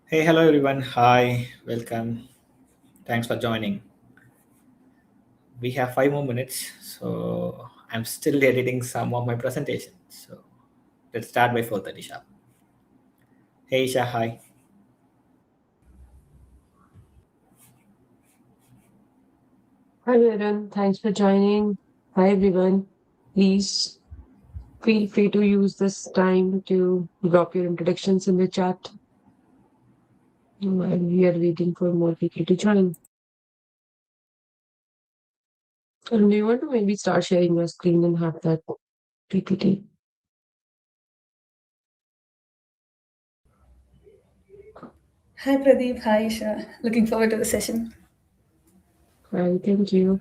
Hey, hello everyone. Hi, welcome. Thanks for joining. We have 5 more minutes, so I'm still editing some of my presentations. So let's start by 4:30 sharp. Hey, Isha, hi. Hi, Aaron. Thanks for joining. Hi, everyone. Please feel free to use this time to drop your introductions in the chat while we are waiting for more people to join. And do you want to maybe start sharing your screen and have that PPT? Hi Pradeep, hi Isha. Looking forward to the session. Right, thank you.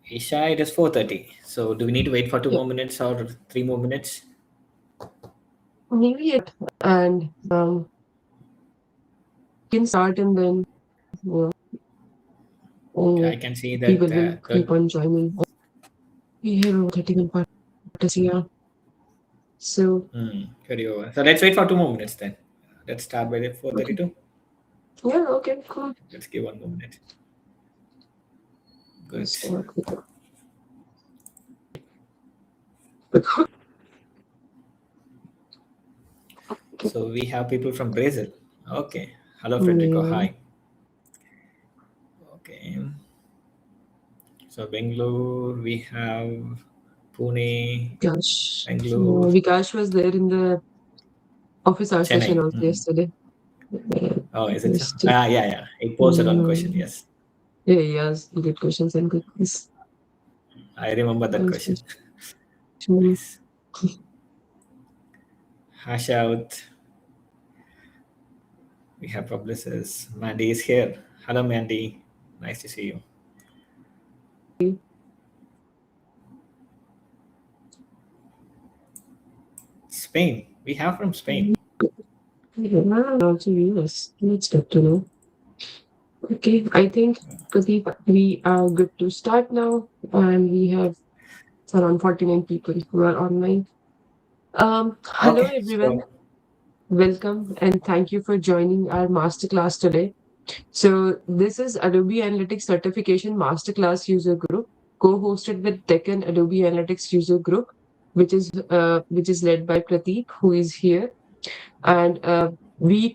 Isha, it is 4:30. So do we need to wait for 2 more minutes or 3 more minutes? Maybe it and can start and then you Okay, know, I can see that people will keep on joining. We have 31 parties here. So carry over. So let's wait for 2 more minutes then. Let's start by the okay. 4:32. Yeah, okay, cool. Let's give 1 more minute. Good. Let's start with So we have people from Brazil. Okay. Hello, Frederico. yeah. Hi. Okay. So Bangalore, we have Pune, Gosh. Bangalore, Vikash was there in the office hour session Chennai. also yesterday. Oh, is it so? Yesterday. Yeah. He posted one question. Yes, Yeah, he has good questions and good quiz. I remember that Nice question. question. Nice. Hash out. We have publicists. Mandy is here. Hello, Mandy. Nice to see you. Spain. We have from Spain. Yeah, also US. That's good to know. Okay, I think Pradeep, we are good to start now, and we have around 49 people who are online. Hello Okay. everyone, So welcome, and thank you for joining our masterclass today. So this is Adobe Analytics Certification Masterclass User Group, co-hosted with Tech and Adobe Analytics User Group, which is led by Prateek, who is here. And we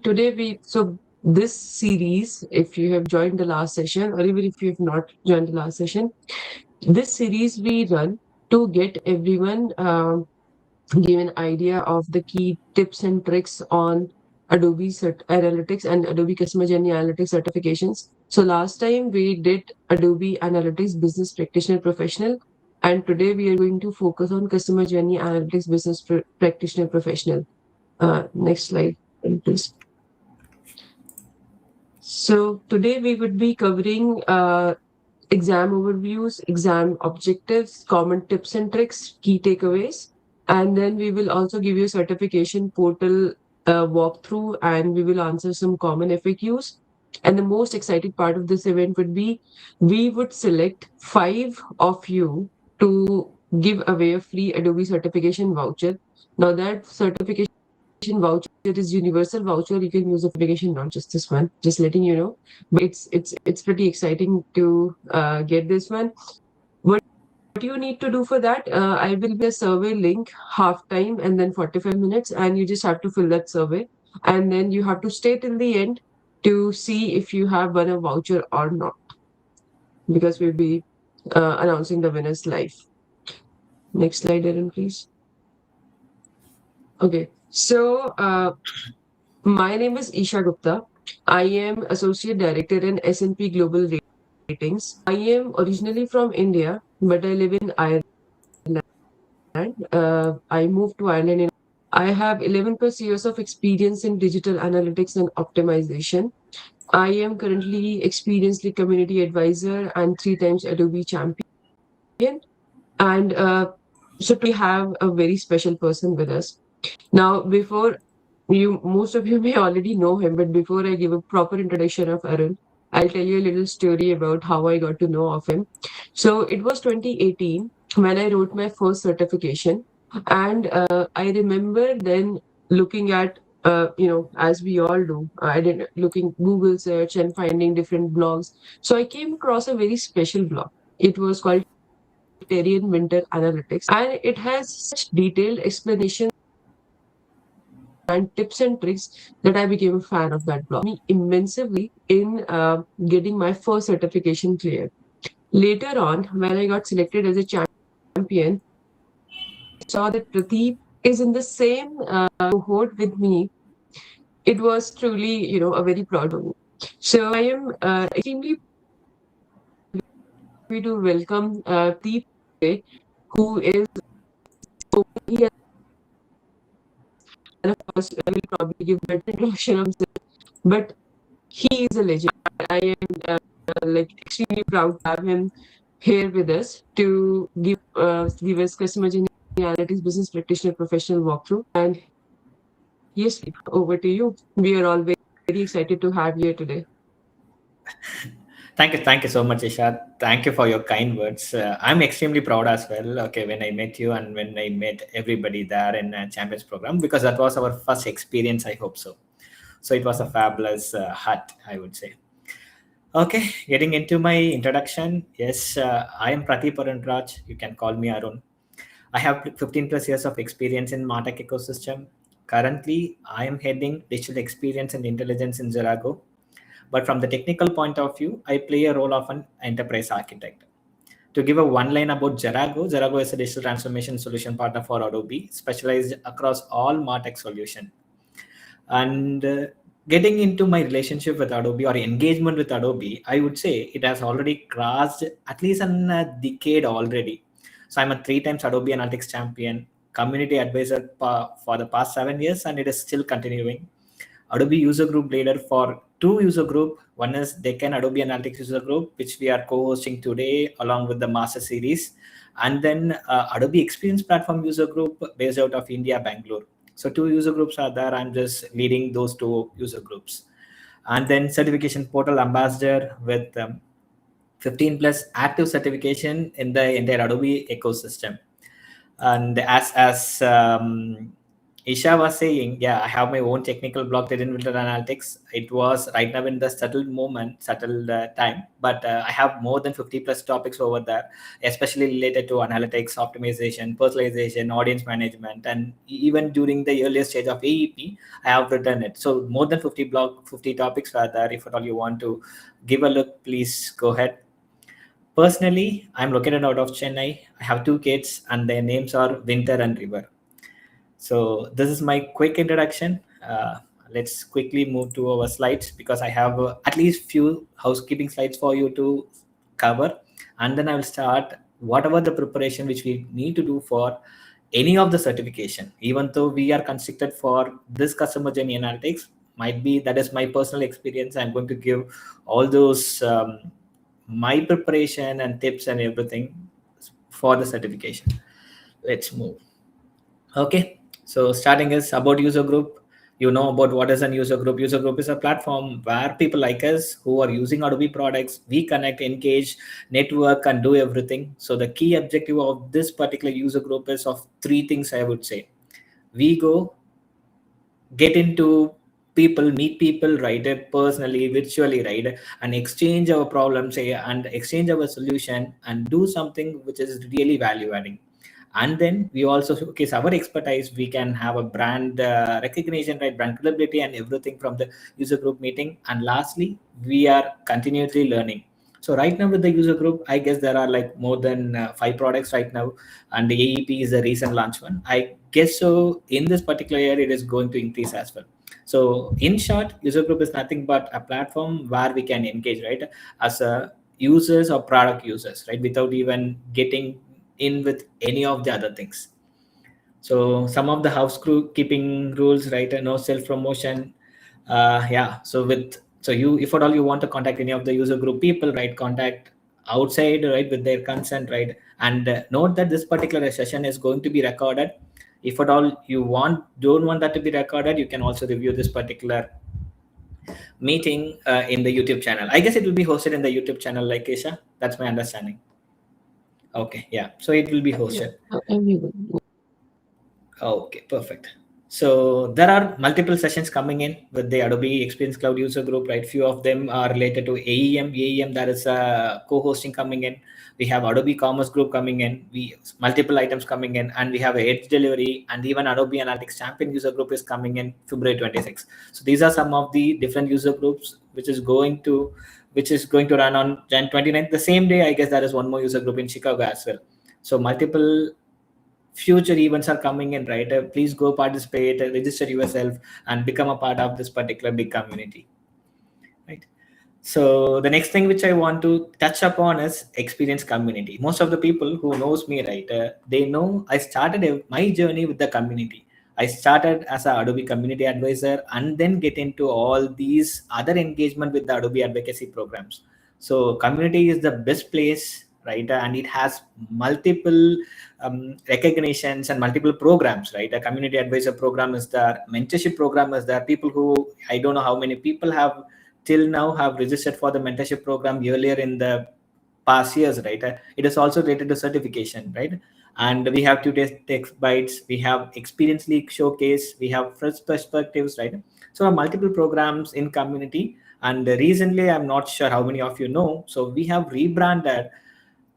so this series, if you have joined the last session, or even if you have not joined the last session, this series we run to get everyone give an idea of the key tips and tricks on Adobe Analytics and Adobe Customer Journey Analytics certifications. So last time we did Adobe Analytics Business Practitioner Professional, and today we are going to focus on Customer Journey Analytics Business Practitioner Professional. Next slide, please. So today we would be covering exam overviews, exam objectives, common tips and tricks, key takeaways, and then we will also give you a certification portal walkthrough, and we will answer some common FAQs. And the most exciting part of this event would be we would select 5 of you to give away a free Adobe certification voucher. Now that certification voucher is universal voucher. You can use the certification, not just this one. Just letting you know. But it's pretty exciting to get this one. What you need to do for that? I will be a survey link half time and then 45 minutes, and you just have to fill that survey, and then you have to stay till the end to see if you have won a voucher or not, because we'll be announcing the winners live. Next slide, Erin, please. Okay, so my name is Isha Gupta. I am Associate Director in S&P Global Ratings. I am originally from India, but I live in Ireland. I moved to Ireland. I have 11 plus years of experience in digital analytics and optimization. I am currently experienced community advisor and 3 times Adobe champion. And so we have a very special person with us. Now, before most of you may already know him, but before I give a proper introduction of Arun, I'll tell you a little story about how I got to know of him. So it was 2018 when I wrote my first certification, and I remember then looking at as we all do, I did looking Google search and finding different blogs. So I came across a very special blog. It was called Terran Winter Analytics, and it has such detailed explanations and tips and tricks that I became a fan of that blog. Me immensely in getting my first certification clear. Later on, when I got selected as a champion, I saw that Pradeep is in the same cohort with me. It was truly, a very proud moment. So I am extremely happy to welcome Pradeep, who is he has, and of course, I will probably give better introduction of himself, but he is a legend. I am extremely proud to have him. here with us to give us customer journey analytics business practitioner professional walkthrough. And yes, over to you. We are all very excited to have you here today. Thank you so much, Isha. Thank you for your kind words. I'm extremely proud as well. Okay, when I met you and when I met everybody there in Champions program, because that was our first experience. I hope so. So it was a fabulous hut, I would say. Okay, getting into my introduction. Yes, I am Pradeep Arunraj. You can call me Arun. I have 15 plus years of experience in MarTech ecosystem. Currently, I am heading digital experience and intelligence in Zerago. But from the technical point of view, I play a role of an enterprise architect. To give a one line about Zerago, Zerago is a digital transformation solution partner for Adobe, specialized across all MarTech solution. And getting into my relationship with Adobe or engagement with Adobe, I would say it has already crossed at least a decade already. So I'm a 3 times Adobe Analytics champion, community advisor for the past 7 years, and it is still continuing. Adobe user group leader for two user group. One is Deccan Adobe Analytics user group, which we are co-hosting today along with the master series. And then Adobe Experience Platform user group based out of India, Bangalore. So two user groups are there. I'm just leading those two user groups. And then certification portal ambassador with 15 plus active certification in the entire Adobe ecosystem. And as Isha was saying, yeah, I have my own technical blog that in Winter Analytics. It was right now in the settled moment, settled time, but I have more than 50 plus topics over there, especially related to analytics, optimization, personalization, audience management, and even during the earliest stage of AEP, I have written it. So more than 50 topics are there. If at all you want to give a look, please go ahead. Personally, I'm located out of Chennai. I have two kids, and their names are Winter and River. So this is my quick introduction. Let's quickly move to our slides because I have at least few housekeeping slides for you to cover, and then I will start whatever the preparation which we need to do for any of the certification. Even though we are constricted for this customer journey analytics, might be that is my personal experience. I'm going to give all those my preparation and tips and everything for the certification. Let's move. Okay, so starting is about user group. You know about what is an user group. User group is a platform where people like us who are using Adobe products, we connect, engage, network, and do everything. So the key objective of this particular user group is of three things, I would say. We go get into people, meet people, right, personally, virtually, right, and exchange our problems and exchange our solution and do something which is really value adding. And then we also showcase our expertise. We can have a brand recognition, right, brand credibility and everything from the user group meeting. And lastly, we are continuously learning. So right now with the user group, I guess there are like more than 5 products right now, and the AEP is a recent launch one. I guess so in this particular year, it is going to increase as well. So in short, user group is nothing but a platform where we can engage, right, as a users or product users, right, without even getting in with any of the other things. So some of the housekeeping rules, right, no self promotion. Yeah, so you, if at all you want to contact any of the user group people, right, contact outside, right, with their consent, right. And note that this particular session is going to be recorded. If at all you don't want that to be recorded, you can also review this particular meeting in the YouTube channel. I guess it will be hosted in the YouTube channel, like Kesha. That's my understanding. Okay, yeah. So it will be Yeah, hosted. everyone. Okay, perfect. So there are multiple sessions coming in with the Adobe Experience Cloud user group, right? Few of them are related to AEM. AEM, there is a co-hosting coming in. We have Adobe Commerce Group coming in. We multiple items coming in, and we have a Edge Delivery, and even Adobe Analytics Champion user group is coming in February 26. So these are some of the different user groups which is going to run on Jan 29th. The same day, I guess there is one more user group in Chicago as well. So multiple future events are coming in, right? Please go participate, register yourself, and become a part of this particular big community, right? So the next thing which I want to touch upon is experience community. Most of the people who knows me, right, they know I started my journey with the community. I started as a Adobe community advisor and then get into all these other engagement with the Adobe advocacy programs. So community is the best place right? And it has multiple recognitions and multiple programs, right? A community advisor program is there, mentorship program is there. People who, I don't know how many people have till now have registered for the mentorship program earlier in the past years, right? It is also related to certification, right? And we have two text bites, we have experience league showcase, we have fresh perspectives, right? So multiple programs in community. And recently, I'm not sure how many of you know, so we have rebranded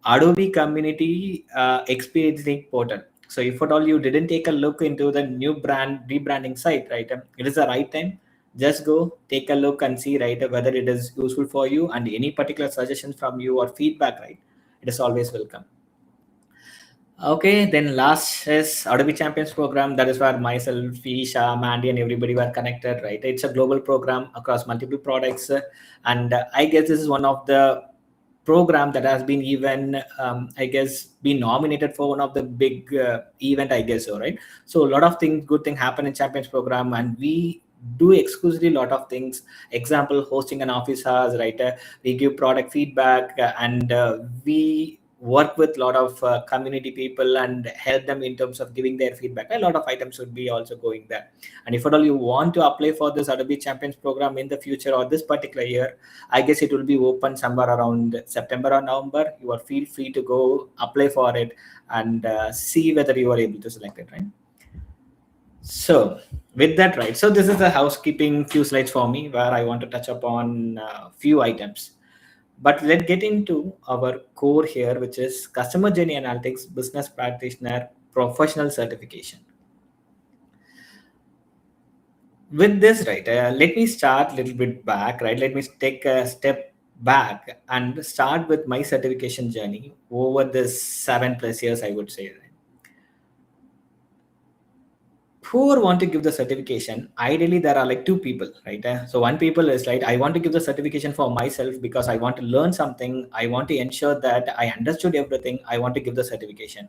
Adobe Community Experience Link Portal. So if at all you didn't take a look into the new brand rebranding site, right, it is the right time. Just go take a look and see, right, whether it is useful for you, and any particular suggestions from you or feedback, right, it is always welcome. Okay, then last is Adobe Champions program. That is where myself, Isha, Mandy, and everybody were connected, right? It's a global program across multiple products, and I guess this is one of the program that has been even, I guess, been nominated for one of the big event, I guess so, right? So a lot of things, good thing happen in Champions program, and we do exclusively a lot of things. Example, hosting an office hours, right? We give product feedback, and we work with a lot of community people and help them in terms of giving their feedback. A lot of items would be also going there. And if at all you want to apply for this Adobe Champions program in the future or this particular year, I guess it will be open somewhere around September or November. You are feel free to go apply for it and see whether you are able to select it, right? So with that, right, so this is a housekeeping few slides for me where I want to touch upon a few items. But let's get into our core here, which is Customer Journey Analytics Business Practitioner Professional Certification. With this, right, let me start a little bit back, right? Let me take a step back and start with my certification journey over this 7+ years, I would say. Who want to give the certification? Ideally, there are like two people, right? So one people is like, I want to give the certification for myself because I want to learn something. I want to ensure that I understood everything. I want to give the certification.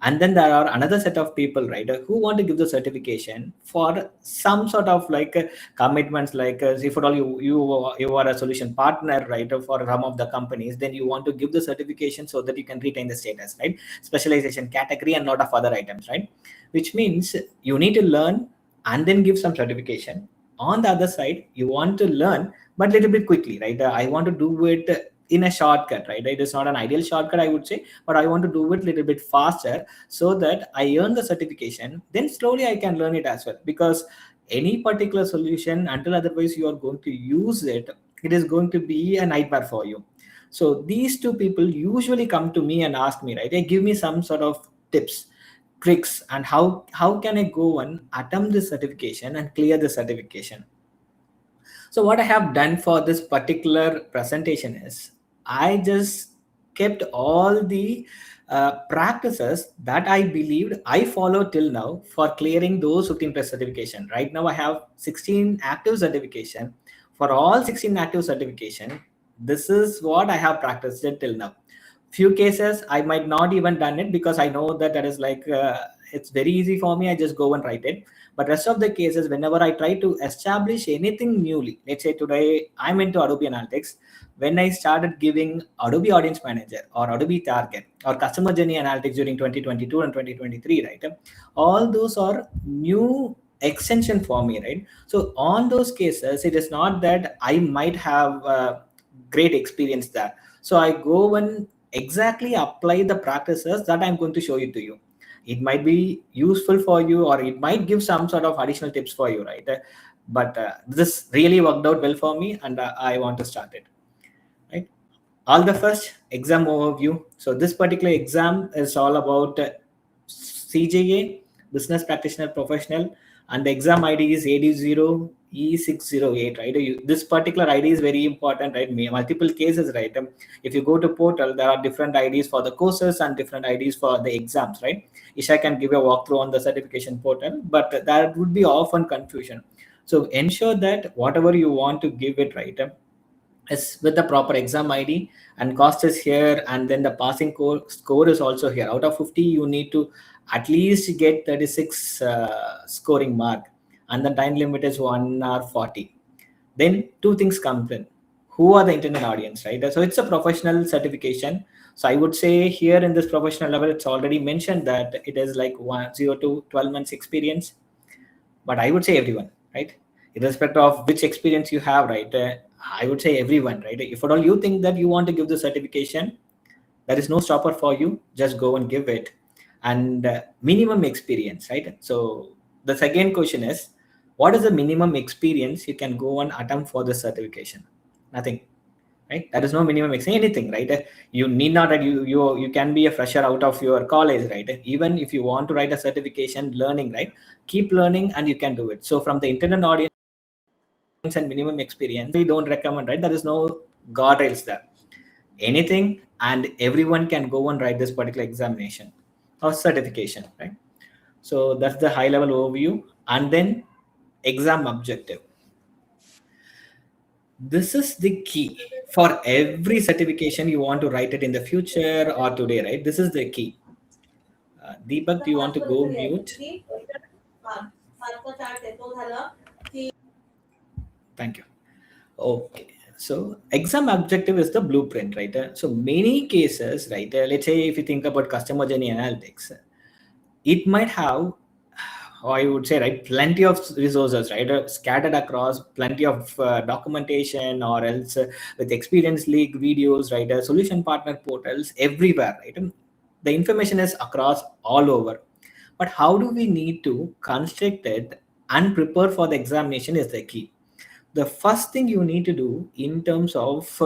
And then there are another set of people, right, who want to give the certification for some sort of like commitments, like if at all you are a solution partner, right, for some of the companies, then you want to give the certification so that you can retain the status, right? Specialization category and lot of other items, right? Which means you need to learn and then give some certification. On the other side, you want to learn but a little bit quickly, right? I want to do it in a shortcut, right? It is not an ideal shortcut, I would say, but I want to do it a little bit faster so that I earn the certification. Then slowly I can learn it as well, because any particular solution, until otherwise you are going to use it, it is going to be a nightmare for you. So these two people usually come to me and ask me, right? They give me some sort of tips, tricks, and how can I go and attempt this certification and clear the certification. So what I have done for this particular presentation is I just kept all the practices that I believed I followed till now for clearing those 15+ certification. Right now I have 16 active certification. For all 16 active certification, this is what I have practiced it till now. Few cases I might not even done it because I know that is like it's very easy for me. I just go and write it. But rest of the cases, whenever I try to establish anything newly, let's say today I'm into Adobe Analytics, when I started giving Adobe Audience Manager or Adobe Target or Customer Journey Analytics during 2022 and 2023, right? All those are new extension for me, right? So on those cases, it is not that I might have great experience there. So I go and exactly apply the practices that I'm going to show it to you. It might be useful for you, or it might give some sort of additional tips for you, right? But this really worked out well for me, and I want to start it, right? All the first exam overview. So this particular exam is all about CJA, Business Practitioner Professional, and the exam ID is AD0E608, right? This particular ID is very important, right? Multiple cases, right? If you go to portal, there are different IDs for the courses and different IDs for the exams, right? Isha can give a walkthrough on the certification portal, but that would be often confusion. So ensure that whatever you want to give it, right, is with the proper exam ID, and cost is here, and then the passing score is also here. Out of 50, you need to at least get 36 scoring mark, and the time limit is 1 hour 40. Then two things come in. who are the intended audience, right? So it's a professional certification. So I would say here in this professional level, it's already mentioned that it is like 0 to 12 months experience. But I would say everyone, right? Irrespective of which experience you have, right? I would say everyone, right? If at all you think that you want to give the certification, there is no stopper for you. Just go and give it. And minimum experience, right? So the second question is, what is the minimum experience you can go and attempt for the certification? Nothing, right? There is no minimum anything, right? You need not, right? You can be a fresher out of your college, right? Even if you want to write a certification, learning, right? Keep learning and you can do it. So from the intended audience and minimum experience, we don't recommend, right? There is no guardrails there. Anything and everyone can go and write this particular examination or certification, right? So that's the high level overview. And then exam objective. This is the key for every certification you want to write it in the future or today, right? This is the key. Deepak, do you want to go mute? Thank you. Okay. So exam objective is the blueprint, right? So many cases, right? Let's say if you think about customer journey analytics, it might have, I would say, right, plenty of resources, right, scattered across plenty of documentation, or else with experience league videos, right, solution partner portals everywhere, right? The information is across all over. But how do we need to construct it and prepare for the examination is the key. The first thing you need to do in terms of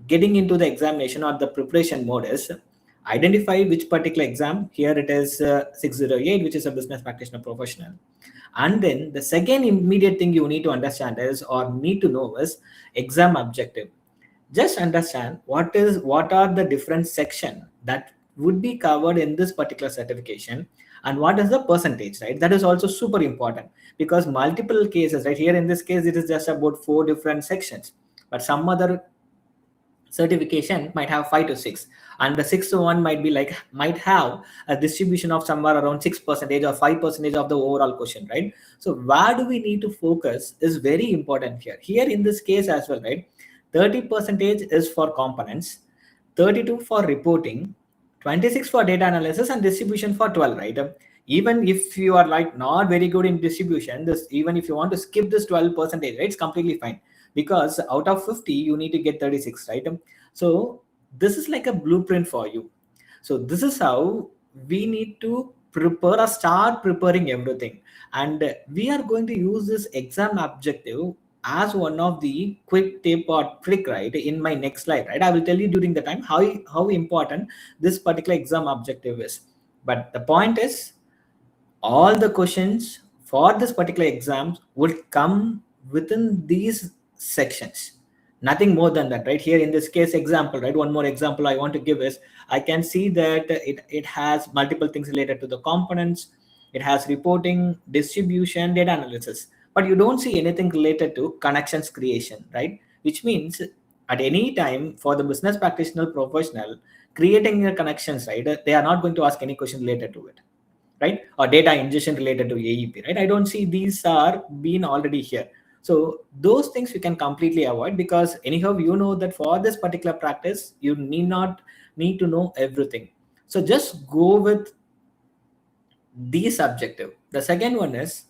getting into the examination or the preparation mode is identify which particular exam. Here it is 608, which is a business practitioner professional. And then the second immediate thing you need to understand is, or need to know, is exam objective. Just understand what are the different section that would be covered in this particular certification, and what is the percentage, right? That is also super important, because multiple cases, right? Here in this case it is just about 4 different sections, but some other certification might have 5 to 6, and the sixth one might have a distribution of somewhere around 6% or 5% of the overall question, right? So where do we need to focus is very important here in this case as well, right? 30% is for components, 32 for reporting, 26 for data analysis, and distribution for 12, right? Even if you are like not very good in distribution, this, even if you want to skip this 12%, right, it's completely fine, because out of 50 you need to get 36, right? So this is like a blueprint for you. So this is how we need to prepare or start preparing everything. And we are going to use this exam objective as one of the quick tip or trick, right, in my next slide, right? I will tell you during the time how important this particular exam objective is. But the point is, all the questions for this particular exams would come within these sections, nothing more than that, right? Here in this case example, right, one more example I want to give is, I can see that it has multiple things related to the components, it has reporting, distribution, data analysis, but you don't see anything related to connections creation, right? Which means at any time for the business practitioner professional creating the connections, right, they are not going to ask any question related to it, right? Or data ingestion related to AEP, right? I don't see these are being already here. So those things you can completely avoid, because anyhow you know that for this particular practice you need to know everything. So just go with these objective. The second one is,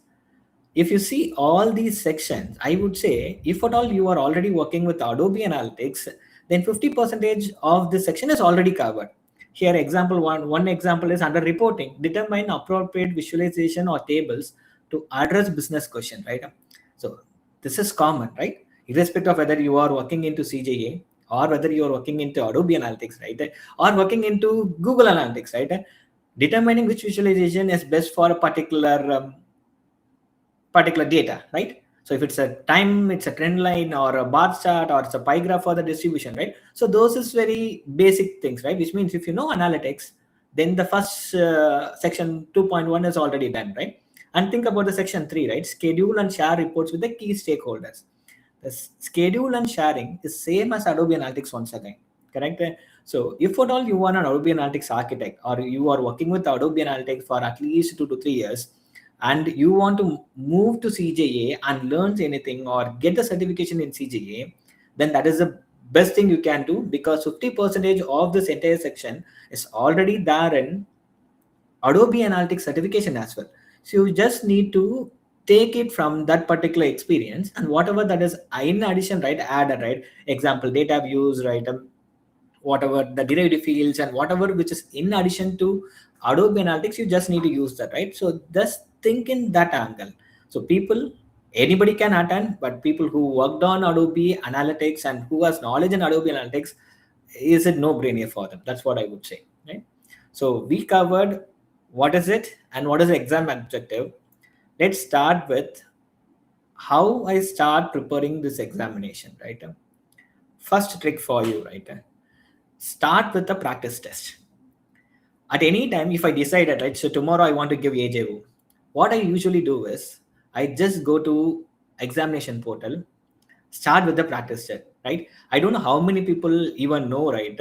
if you see all these sections, I would say if at all you are already working with Adobe Analytics, then 50% of this section is already covered. Here example one example is under reporting, determine appropriate visualization or tables to address business question, right? So this is common, right? Irrespective of whether you are working into CJA or whether you are working into Adobe Analytics, right? Or working into Google Analytics, right? Determining which visualization is best for a particular data, right? So if it's a time, it's a trend line or a bar chart or it's a pie graph for the distribution, right? So those is very basic things, right? Which means if you know analytics, then the first section 2.1 is already done, right? And think about the section 3, right? Schedule and share reports with the key stakeholders. The schedule and sharing is same as Adobe Analytics once again, correct? So if at all you are an Adobe Analytics architect, or you are working with Adobe Analytics for at least 2 to 3 years, and you want to move to CJA and learn anything or get the certification in CJA, then that is the best thing you can do, because 50% of this entire section is already there in Adobe Analytics certification as well. So you just need to take it from that particular experience, and whatever that is in addition, right, add, right, example data views, right, whatever the derivative fields and whatever which is in addition to Adobe Analytics, you just need to use that, right? So just think in that angle. So people, anybody can attend, but people who worked on Adobe Analytics and who has knowledge in Adobe Analytics, is it no brainer for them? That's what I would say, right? So we covered what is it and what is the exam objective. Let's start with how I start preparing this examination, right? First trick for you, right? Start with the practice test. At any time, if I decided, right, so tomorrow I want to give AJU, what I usually do is I just go to examination portal, start with the practice test, right? I don't know how many people even know, right?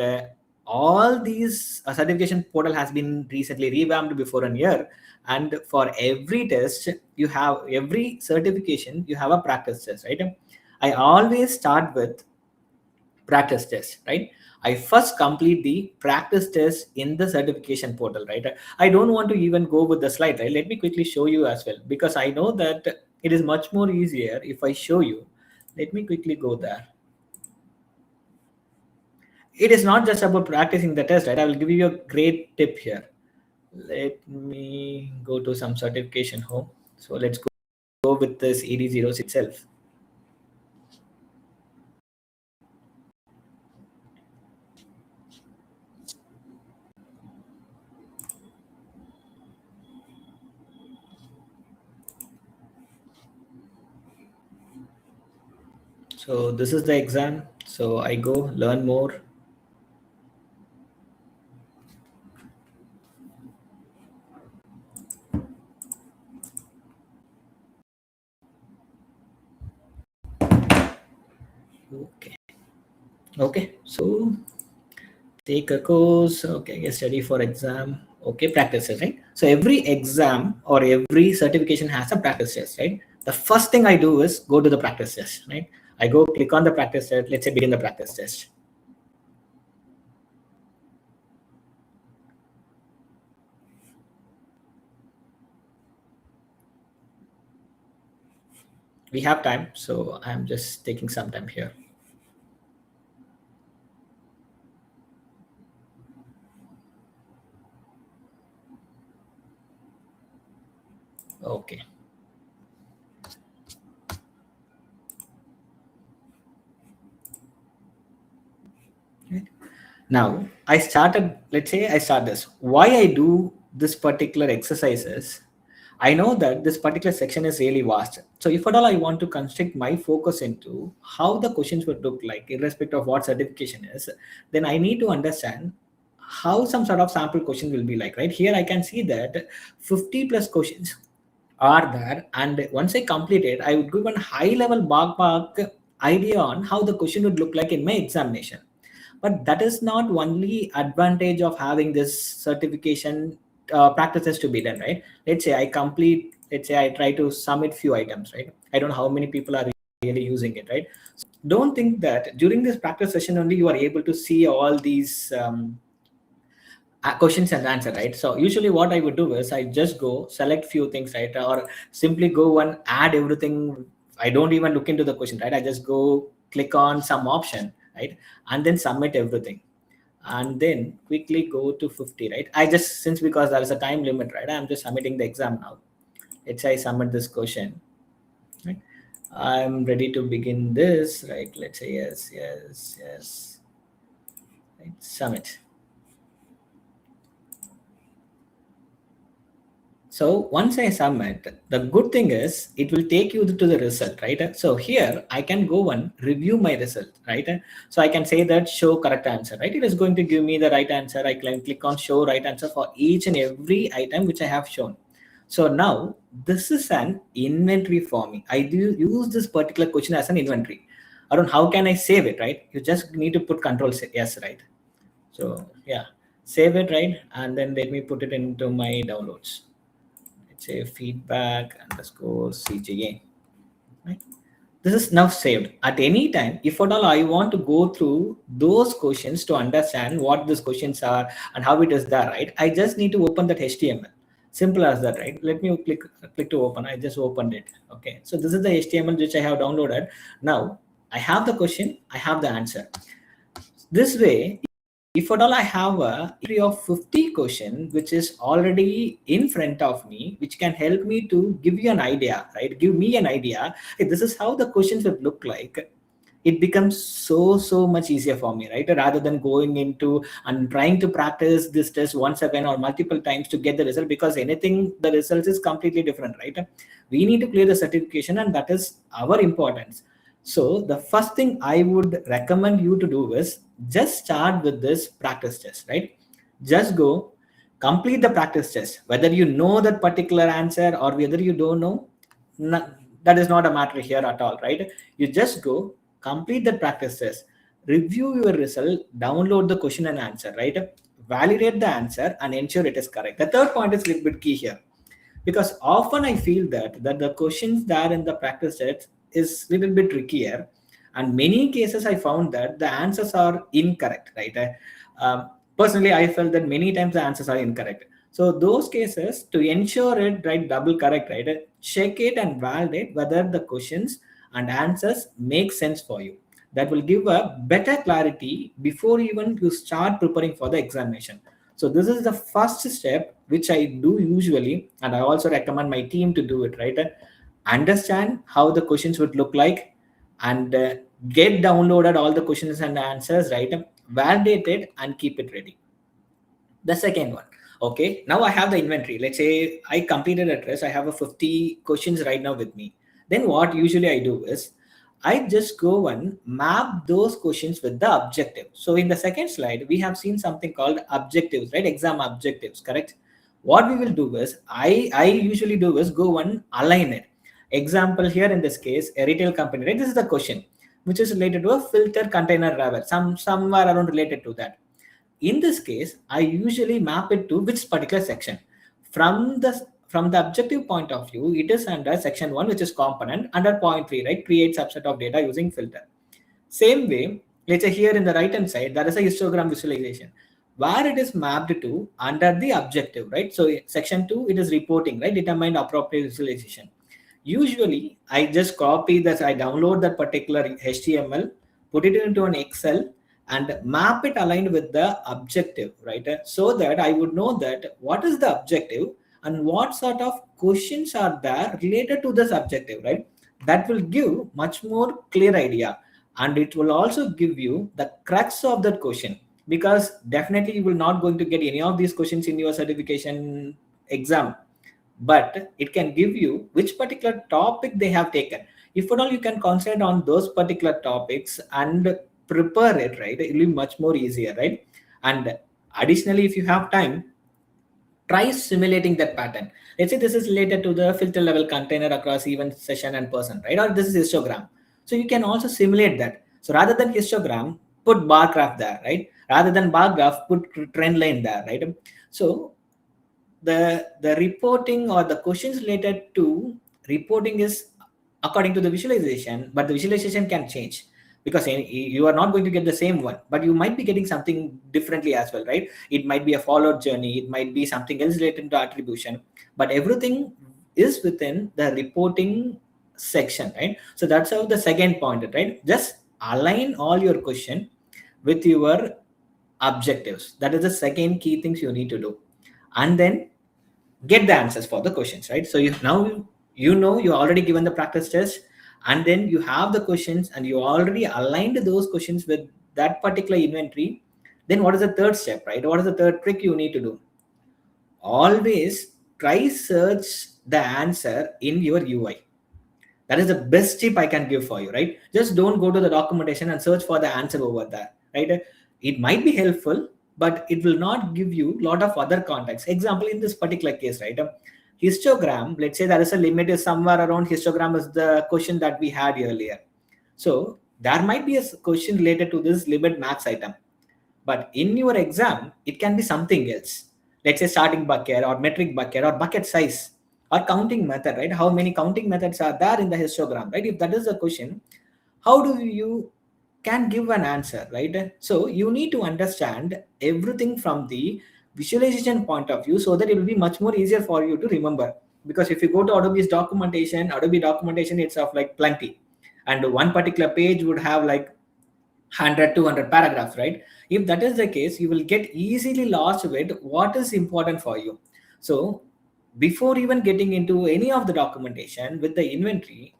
All these certification portal has been recently revamped before a year, and for every test you have, every certification you have a practice test, right? I always start with practice test, right? I first complete the practice test in the certification portal, right? I don't want to even go with the slide, right? Let me quickly show you as well, because I know that it is much more easier if I show you. Let me quickly go there. It is not just about practicing the test, right? I will give you a great tip here. Let me go to some certification home. So let's go with this ED06 itself. So this is the exam. So I go learn more. Okay, so take a course. Okay, get study for exam. Okay, practices, right? So every exam or every certification has a practice test, right? The first thing I do is go to the practice test, right? I go click on the practice test. Let's say begin the practice test. We have time, so I'm just taking some time here. Okay. Right. Now I started, let's say I start this. Why I do this particular exercises, I know that this particular section is really vast. So if at all I want to constrict my focus into how the questions would look like, irrespective of what certification is, then I need to understand how some sort of sample question will be like, right? Here I can see that 50 plus questions are there, and once I complete it, I would give a high level ballpark idea on how the question would look like in my examination. But that is not only advantage of having this certification practices to be done, right? Let's say I complete, let's say I try to submit few items, right? I don't know how many people are really using it, right? So don't think that during this practice session only you are able to see all these questions and answer, right? So usually what I would do is I just go select few things, right? Or simply go and add everything. I don't even look into the question, right? I just go click on some option, right? And then submit everything, and then quickly go to 50, right? I just, since because there is a time limit, right, I'm just submitting the exam now. Let's say I submit this question, right? I'm ready to begin this, right? Let's say yes, right? Submit. So once I submit, the good thing is it will take you to the result, right? So here I can go and review my result, right? So I can say that show correct answer, right? It is going to give me the right answer. I can click on show right answer for each and every item which I have shown. So now this is an inventory for me. I do use this particular question as an inventory. I don't, how can I save it, right? You just need to put control yes, right? So yeah, save it, right? And then let me put it into my downloads. Say feedback underscore CJA, right? This is now saved. At any time, if at all I want to go through those questions to understand what these questions are and how it is there, right? I just need to open that HTML. Simple as that, right? Let me click to open. I just opened it. Okay. So this is the HTML which I have downloaded. Now I have the question, I have the answer. This way, if at all I have a history of 50 questions, which is already in front of me, which can help me to give you an idea, right? Give me an idea. Hey, this is how the questions would look like. It becomes so much easier for me, right? Rather than going into and trying to practice this test once again or multiple times to get the result, because anything, the results is completely different, right? We need to clear the certification, and that is our importance. So the first thing I would recommend you to do is just start with this practice test, right? Just go complete the practice test. Whether you know that particular answer or whether you don't know, that is not a matter here at all, right? You just go complete the practice test, review your result, download the question and answer, right? Validate the answer and ensure it is correct. The third point is a little bit key here, because often I feel that the questions there in the practice set is a little bit trickier, and many cases I found that the answers are incorrect, right? Personally, I felt that many times the answers are incorrect. So those cases, to ensure it right double correct, right, check it and validate whether the questions and answers make sense for you. That will give a better clarity before even you start preparing for the examination. So this is the first step which I do usually, and I also recommend my team to do it, right? Understand how the questions would look like, and get downloaded all the questions and answers, right? Validate it and keep it ready. The second one, okay, now I have the inventory. Let's say I completed a test, I have a 50 questions right now with me. Then what usually I do is I just go and map those questions with the objective. So in the second slide, we have seen something called objectives, right? Exam objectives, correct? What we will do is I usually do is go and align it. Example here in this case, a retail company, right? This is the question which is related to a filter container driver, somewhere around related to that. In this case, I usually map it to which particular section. From the objective point of view, it is under section 1, which is component, under point 3, right? Create subset of data using filter. Same way, let's say here in the right hand side, there is a histogram visualization where it is mapped to under the objective, right? So section 2, it is reporting, right? Determine appropriate visualization. Usually, I just copy this, I download that particular HTML, put it into an Excel, and map it aligned with the objective, right? So that I would know that what is the objective and what sort of questions are there related to this objective, right? That will give much more clear idea, and it will also give you the crux of that question, because definitely you will not going to get any of these questions in your certification exam, but it can give you which particular topic they have taken. If at all you can concentrate on those particular topics and prepare it, right, it will be much more easier, right? And additionally, if you have time, try simulating that pattern. Let's say this is related to the filter level container across event, session, and person, right? Or this is histogram. So you can also simulate that. So rather than histogram, put bar graph there, right? Rather than bar graph, put trend line there, right? So the reporting or the questions related to reporting is according to the visualization, but the visualization can change, because you are not going to get the same one, but you might be getting something differently as well, right? It might be a followed journey, it might be something else related to attribution, but everything is within the reporting section, right? So that's how the second point, right? Just align all your question with your objectives. That is the second key things you need to do, and then get the answers for the questions, right? So you know you already given the practice test, and then you have the questions and you already aligned those questions with that particular inventory. Then what is the third step, right? What is the third trick you need to do? Always try search the answer in your UI. That is the best tip I can give for you, right? Just don't go to the documentation and search for the answer over there, right? It might be helpful, but it will not give you a lot of other context. Example, in this particular case, right? Histogram, let's say there is a limit is somewhere around histogram is the question that we had earlier. So there might be a question related to this limit max item, but in your exam, it can be something else. Let's say starting bucket or metric bucket or bucket size. or counting method, right? How many counting methods are there in the histogram, right? If that is the question, how do you can give an answer, right? So you need to understand everything from the visualization point of view, so that it will be much more easier for you to remember. Because if you go to Adobe documentation itself like plenty, and one particular page would have like 100 200 paragraphs, right? If that is the case, you will get easily lost with what is important for you. So before even getting into any of the documentation with the inventory,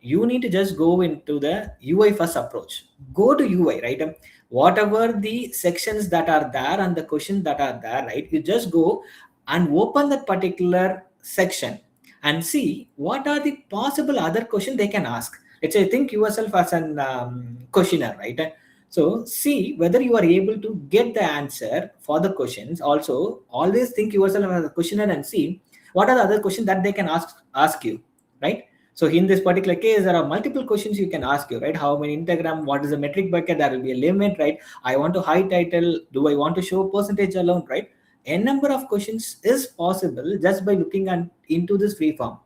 you need to just go into the UI first approach. Go to UI, right? Whatever the sections that are there and the questions that are there, right? You just go and open that particular section and see what are the possible other questions they can ask. Let's say think yourself as an questioner, right? So see whether you are able to get the answer for the questions. Also, always think yourself as a questioner and see what are the other questions that they can ask you, right? So in this particular case, there are multiple questions you can ask you, right? How many Instagram? What is the metric bucket? There will be a limit, right? I want to high title. Do I want to show percentage alone, right? A number of questions is possible just by looking into this free form.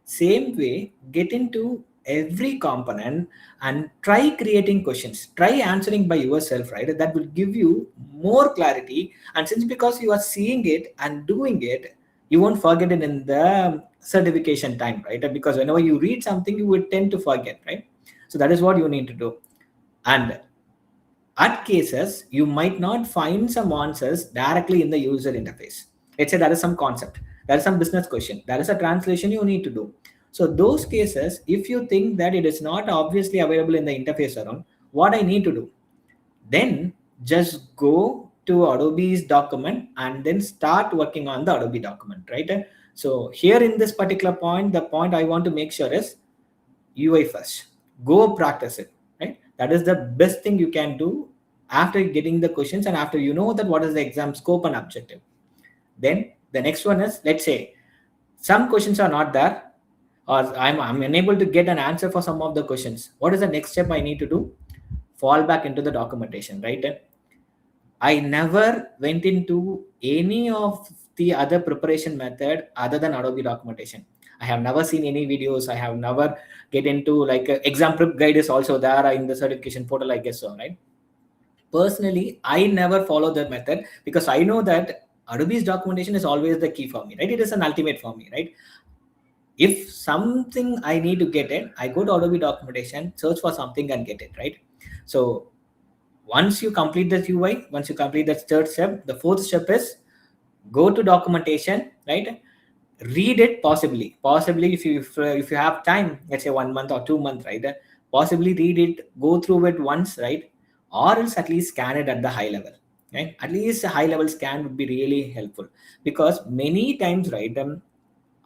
Same way, get into every component and try creating questions. Try answering by yourself, right? That will give you more clarity. And since because you are seeing it and doing it, you won't forget it in the certification time, right? Because whenever you read something, you would tend to forget, right? So that is what you need to do. And at cases, you might not find some answers directly in the user interface. Let's say there is some concept, there is some business question, there is a translation you need to do. So those cases, if you think that it is not obviously available in the interface around, what I need to do, then just go to Adobe's document and then start working on the Adobe document, right? So here in this particular point, the point I want to make sure is UI first. Go practice it, right? That is the best thing you can do after getting the questions and after you know that what is the exam scope and objective. Then the next one is, let's say some questions are not there, or I'm unable to get an answer for some of the questions. What is the next step I need to do? Fall back into the documentation, right? I never went into any of the other preparation method other than Adobe documentation. I have never seen any videos. I have never get into like exam prep guide is also there in the certification portal, I guess so, right? Personally, I never follow that method because I know that Adobe's documentation is always the key for me, right? It is an ultimate for me, right? If something I need to get it, I go to Adobe documentation, search for something and get it, right? So once you complete the UI, once you complete the third step, the fourth step is go to documentation, right? Read it possibly if you have time, let's say 1 month or 2 months, right? Possibly read it, go through it once, right? Or else at least scan it at the high level, right? At least a high level scan would be really helpful because many times, right?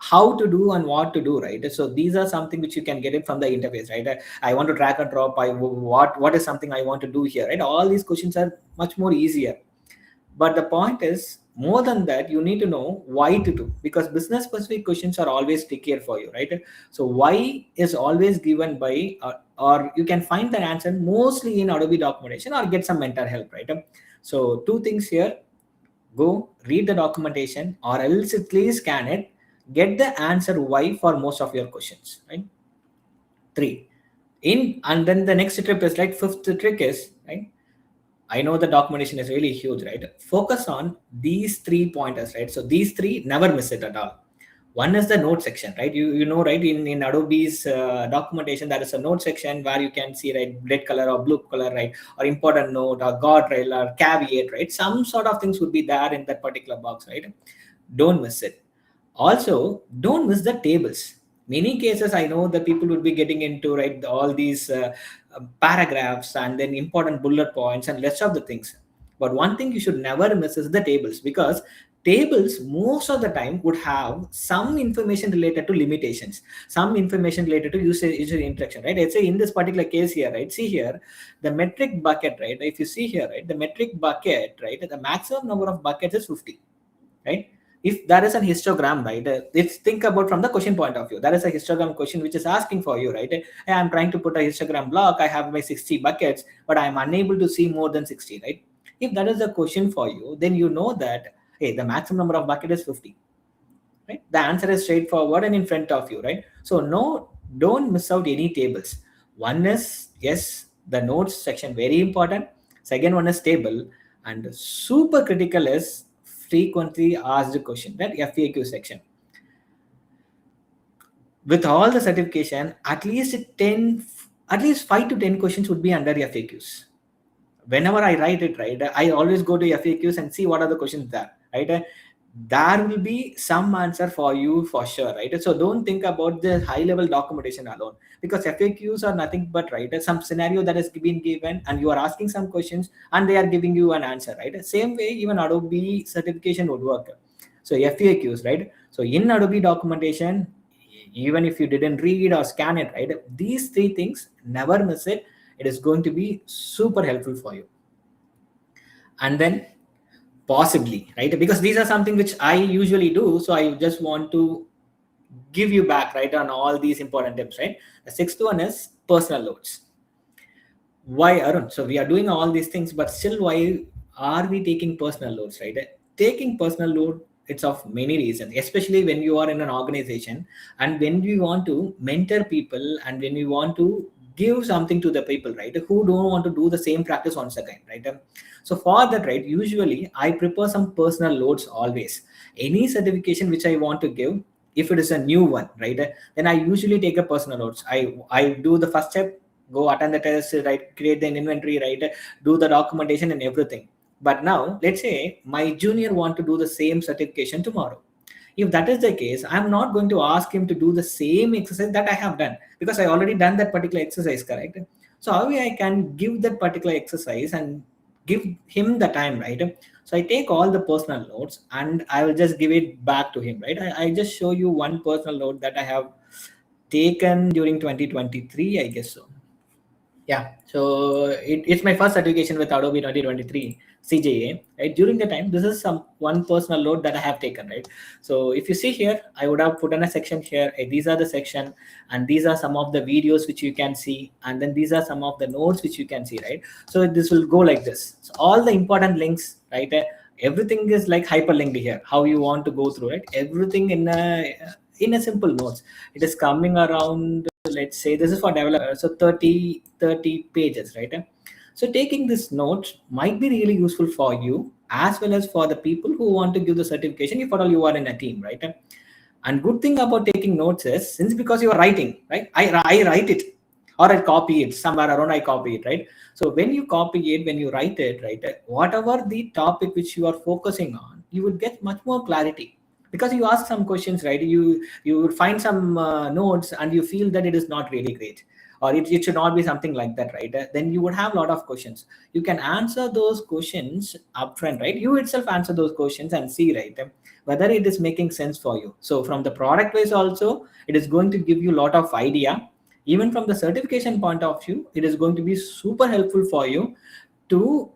How to do and what to do, right? So these are something which you can get it from the interface, right? I want to drag and drop. What is something I want to do here, right? All these questions are much more easier. But the point is, more than that, you need to know why to do, because business specific questions are always trickier for you, right? So why is always given by or you can find the answer mostly in Adobe documentation or get some mentor help, right? So two things here: go read the documentation or else at least scan it, get the answer why for most of your questions, right? Three in, and then the next trip is like fifth trick is, right? I know the documentation is really huge, right? Focus on these 3 pointers, right? So these three, never miss it at all. One is the note section, right? You know, right? In Adobe's documentation, there is a note section where you can see, right, red color or blue color, right, or important note or guardrail or caveat, right? Some sort of things would be there in that particular box, right? Don't miss it. Also, don't miss the tables. Many cases I know that people would be getting into, right, all these paragraphs and then important bullet points and rest of the things. But one thing you should never miss is the tables, because tables most of the time would have some information related to limitations, some information related to user interaction, right? Let's say in this particular case here, right? See here, the metric bucket, right? If you see here, right, the metric bucket, right, the maximum number of buckets is 50, right? If there is a histogram, right, let's think about from the question point of view. There is a histogram question which is asking for you, right? Hey, I'm trying to put a histogram block. I have my 60 buckets, but I'm unable to see more than 60, right? If that is a question for you, then you know that, hey, the maximum number of bucket is 50, right? The answer is straightforward and in front of you, right? So no, don't miss out any tables. One is, yes, the notes section, very important. Second one is table, and super critical is frequently asked question, that FAQ section. With all the certification, at least 5 to 10 questions would be under FAQs. Whenever I write it, right, I always go to FAQs and see what are the questions there, right? There will be some answer for you for sure, right? So don't think about the high level documentation alone, because FAQs are nothing but, right, some scenario that has been given and you are asking some questions and they are giving you an answer, right? Same way even Adobe certification would work. So FAQs, right? So in Adobe documentation, even if you didn't read or scan it, right, these three things, never miss it. It is going to be super helpful for you. And then possibly, right, because these are something which I usually do, so I just want to give you back, right, on all these important tips, right? The sixth one is personal loads. Why, Arun? So we are doing all these things, but still, why are we taking personal loads, right? Taking personal load, it's of many reasons, especially when you are in an organization and when you want to mentor people and when you want to give something to the people, right, who don't want to do the same practice once again, right? So for that, right, usually I prepare some personal loads always. Any certification which I want to give, if it is a new one, right, then I usually take a personal notes. I do the first step, go attend the test, right, create the inventory, right, do the documentation and everything. But now let's say my junior want to do the same certification tomorrow. If that is the case, I'm not going to ask him to do the same exercise that I have done, because I already done that particular exercise, correct? So how I can give that particular exercise and give him the time, right? So I take all the personal notes and I will just give it back to him, right? I just show you one personal note that I have taken during 2023, I guess so. Yeah, so it's my first certification with Adobe 2023 CJA. Right, during the time, this is some one personal load that I have taken. Right, so if you see here, I would have put in a section here. These are the section, and these are some of the videos which you can see, and then these are some of the notes which you can see. Right, so this will go like this. So all the important links, right? Everything is like hyperlinked here. How you want to go through it? Everything in a simple notes. It is coming around, let's say this is for developer, so 30 pages, right? So taking this note might be really useful for you as well as for the people who want to give the certification, if at all you are in a team, right? And good thing about taking notes is, since because you are writing, right, I write it or I copy it somewhere around, I copy it, right? So when you copy it, when you write it, right, whatever the topic which you are focusing on, you would get much more clarity, because you ask some questions, right? You would find some notes and you feel that it is not really great, or it should not be something like that, right? Then you would have a lot of questions. You can answer those questions upfront, right? You itself answer those questions and see, right, whether it is making sense for you. So from the product wise also, it is going to give you a lot of idea. Even from the certification point of view, it is going to be super helpful for you to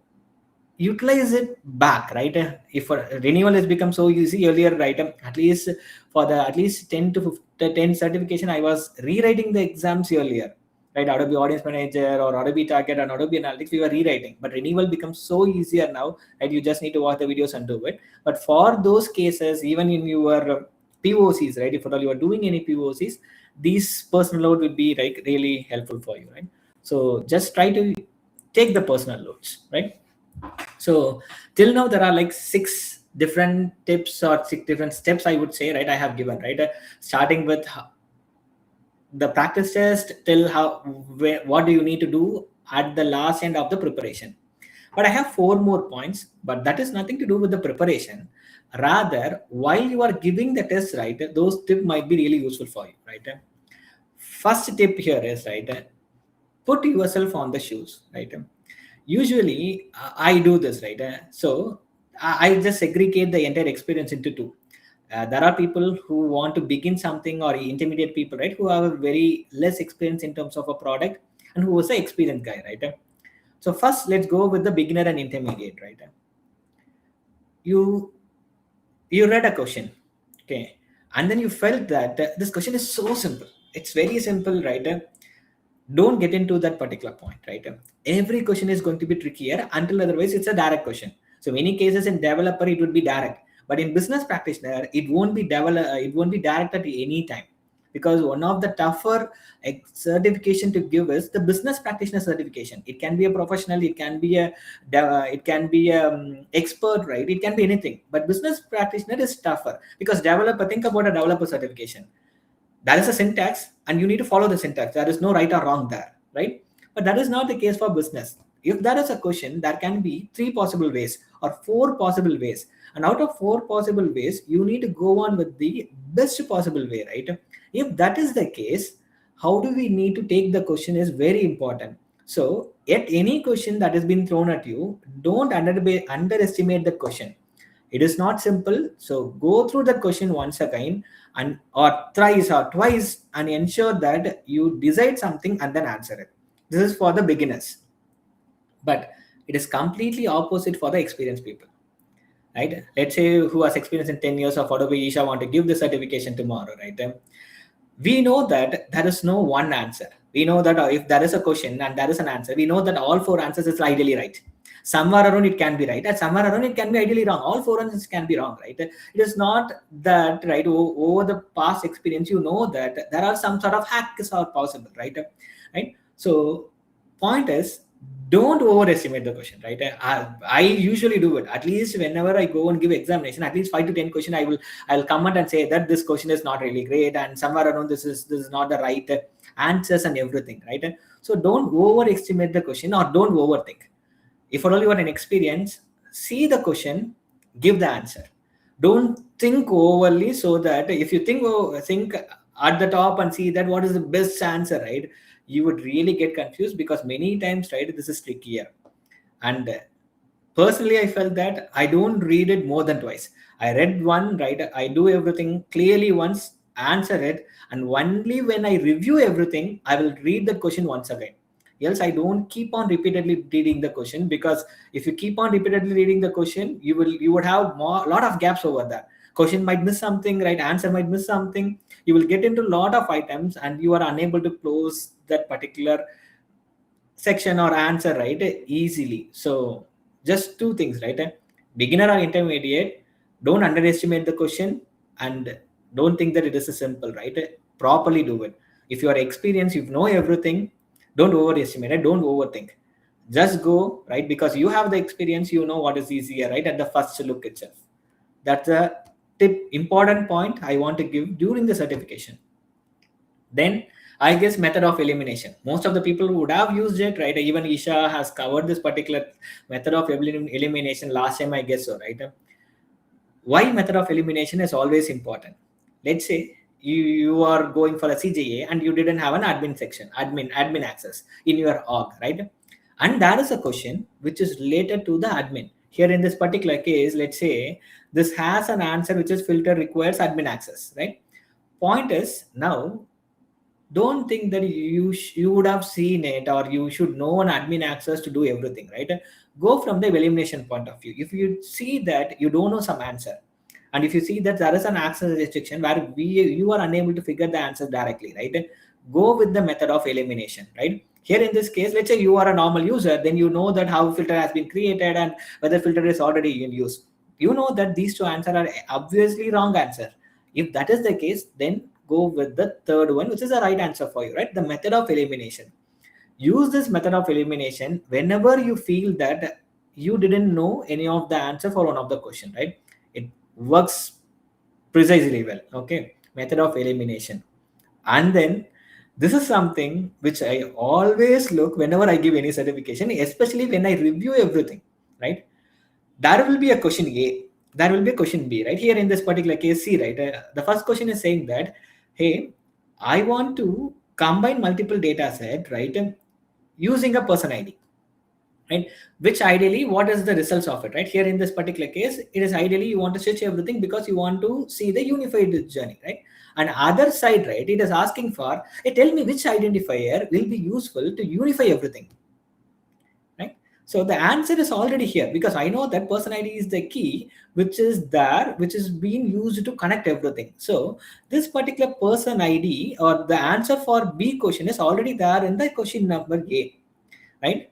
utilize it back, right? If renewal has become so easy earlier, right, at least for the at least 10 to 15, 10 certification, I was rewriting the exams earlier, right? Adobe Audience Manager or Adobe Target and Adobe Analytics, we were rewriting, but renewal becomes so easier now, right? You just need to watch the videos and do it. But for those cases, even in your POCs, right, if at all you are doing any POCs, these personal load will be like really helpful for you, right? So just try to take the personal loads, right? So till now there are like 6 different tips or 6 different steps, I would say, right, I have given, right? Starting with the practice test till what do you need to do at the last end of the preparation. But I have 4 more points, but that is nothing to do with the preparation. Rather, while you are giving the test, right, those tips might be really useful for you, right? First tip here is, right, put yourself on the shoes, right? Usually I do this, right? So I just segregate the entire experience into 2. There are people who want to begin something, or intermediate people, right, who have a very less experience in terms of a product, and who was an experienced guy, right? So first let's go with the beginner and intermediate, right? You read a question, okay, and then you felt that this question is so simple, it's very simple, right? Don't get into that particular point, right? Every question is going to be trickier until otherwise it's a direct question. So many cases in developer it would be direct, But in business practitioner, it won't be directed at any time, because one of the tougher certification to give is the business practitioner certification. It can be a professional, it can be a expert, right? It can be anything. But business practitioner is tougher, because developer, think about a developer certification. That is a syntax, and you need to follow the syntax. There is no right or wrong there, right? But that is not the case for business. If there is a question, there can be 3 possible ways or 4 possible ways, and out of 4 possible ways, you need to go on with the best possible way, right? If that is the case, how do we need to take the question is very important. So at any question that has been thrown at you, don't underestimate the question. It is not simple. So go through the question once again, and or thrice or twice, and ensure that you decide something and then answer it. This is for the beginners, but it is completely opposite for the experienced people, right? Let's say who has experience in 10 years of Adobe, Isha want to give the certification tomorrow, right? We know that there is no one answer. We know that if there is a question and there is an answer, we know that all 4 answers is ideally right. Somewhere around it can be right, and somewhere around it can be ideally wrong. All 4 answers can be wrong, right? It is not that, right? Over the past experience, you know that there are some sort of hacks are possible, right? Right. So, point is, don't overestimate the question, right? I usually do it. At least whenever I go and give examination, at least 5 to 10 questions, I'll comment and say that this question is not really great, and somewhere around this is not the right answers and everything, right? So don't overestimate the question or don't overthink. If at all you are an experience, see the question, give the answer. Don't think overly, so that if you think at the top and see that what is the best answer, right? You would really get confused, because many times, right, this is trickier. And personally, I felt that I don't read it more than twice. I read one, right? I do everything clearly once, answer it, and only when I review everything, I will read the question once again. Else, I don't keep on repeatedly reading the question, because if you keep on repeatedly reading the question, you would have lot of gaps over there. Question might miss something, right? Answer might miss something. You will get into a lot of items, and you are unable to close that particular section or answer, right, easily. So just 2 things, right? Beginner or intermediate, don't underestimate the question, and don't think that it is a simple, right? Properly do it. If you are experienced, you know everything, don't overestimate it, don't overthink. Just go, right? Because you have the experience, you know what is easier, right, at the first look itself. That's a important point I want to give during the certification. Then I guess method of elimination. Most of the people would have used it, right? Even Isha has covered this particular method of elimination last time, I guess so, right? Why method of elimination is always important? Let's say you are going for a CJA and you didn't have an admin section, admin access in your org, right? And there is a question which is related to the admin. Here in this particular case, let's say this has an answer which is filter requires admin access, right? Point is, now don't think that you would have seen it or you should know an admin access to do everything, right? Go from the elimination point of view. If you see that you don't know some answer, and if you see that there is an access restriction where you are unable to figure the answer directly, right, go with the method of elimination, right? Here in this case, let's say you are a normal user, then you know that how filter has been created and whether filter is already in use. You know that these 2 answers are obviously wrong answer. If that is the case, then go with the third one, which is the right answer for you, right? The method of elimination. Use this method of elimination whenever you feel that you didn't know any of the answer for one of the question, right? It works precisely well. Okay, method of elimination. And then this is something which I always look whenever I give any certification, especially when I review everything, right? There will be a question A, there will be a question B, right? Here in this particular case, C, right? The first question is saying that, hey, I want to combine multiple data set, right? Using a person ID, right? Which ideally, what is the results of it, right? Here in this particular case, it is ideally you want to stitch everything because you want to see the unified journey, right? And other side, right, it is asking for, hey, tell me which identifier will be useful to unify everything, right? So the answer is already here, because I know that person ID is the key, which is there, which is being used to connect everything. So this particular person ID or the answer for B question is already there in the question number A, right?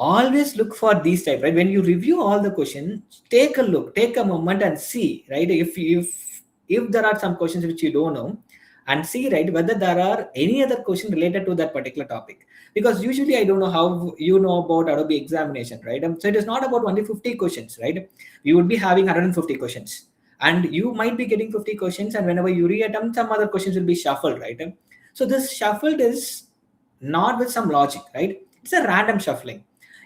always look for these type, right? When you review all the questions, take a look, take a moment and see, right? If there are some questions which you don't know, and see, right, whether there are any other question related to that particular topic. Because usually I don't know how you know about Adobe examination, right? So it is not about only 50 questions, right? You would be having 150 questions, and you might be getting 50 questions, and whenever you reattempt, some other questions will be shuffled, right? So this shuffled is not with some logic, right? It's a random shuffling.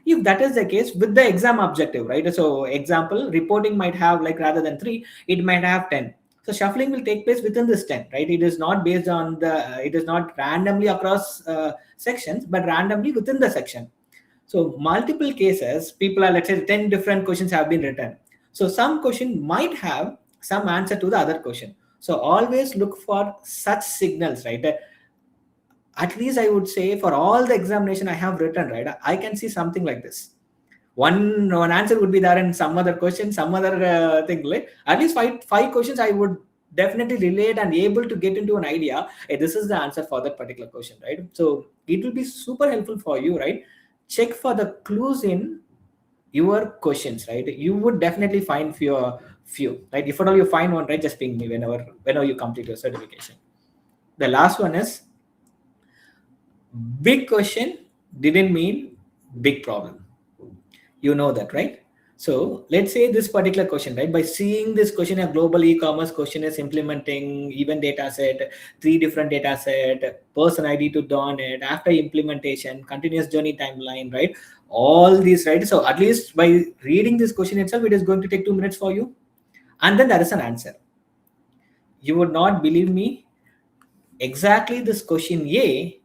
If that is the case with the exam objective, right? So example, reporting might have, like, rather than 3, it might have 10. So shuffling will take place within this 10, right? It is not based on it is not randomly across sections, but randomly within the section. So multiple cases, people are, let's say 10 different questions have been written. So some question might have some answer to the other question. So always look for such signals, right? At least I would say for all the examination I have written, right, I can see something like this. One answer would be there in some other question, some other thing, like at least five questions I would definitely relate and able to get into an idea, hey, this is the answer for that particular question, right? So it will be super helpful for you, right? Check for the clues in your questions, right? You would definitely find few, right? If at all you find one, right, just ping me whenever you complete your certification. The last one is, big question didn't mean big problem. You know that, right? So let's say this particular question, right? By seeing this question, a global e-commerce question is implementing event data set, 3 different data set, person ID to dawn it, after implementation, continuous journey timeline, right? All these, right? So at least by reading this question itself, it is going to take 2 minutes for you. And then there is an answer. You would not believe me. Exactly this question A